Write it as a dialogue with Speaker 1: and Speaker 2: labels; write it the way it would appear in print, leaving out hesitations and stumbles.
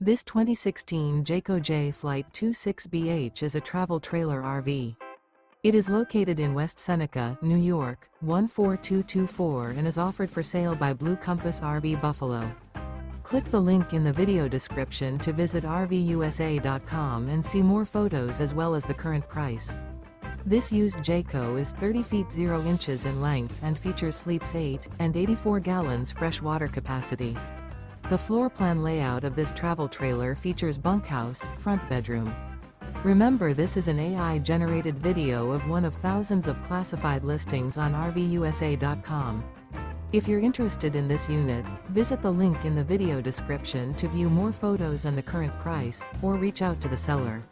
Speaker 1: This 2016 Jayco Jay Flight 26BH is a travel trailer RV. It is located in West Seneca, New York, 14224 and is offered for sale by Blue Compass RV Buffalo. Click the link in the video description to visit RVUSA.com and see more photos as well as the current price. This used Jayco is 30 feet 0 inches in length and features sleeps 8 and 84 gallons fresh water capacity. The floor plan layout of this travel trailer features bunkhouse, front bedroom. Remember, this is an AI-generated video of one of thousands of classified listings on RVUSA.com. If you're interested in this unit, visit the link in the video description to view more photos and the current price, or reach out to the seller.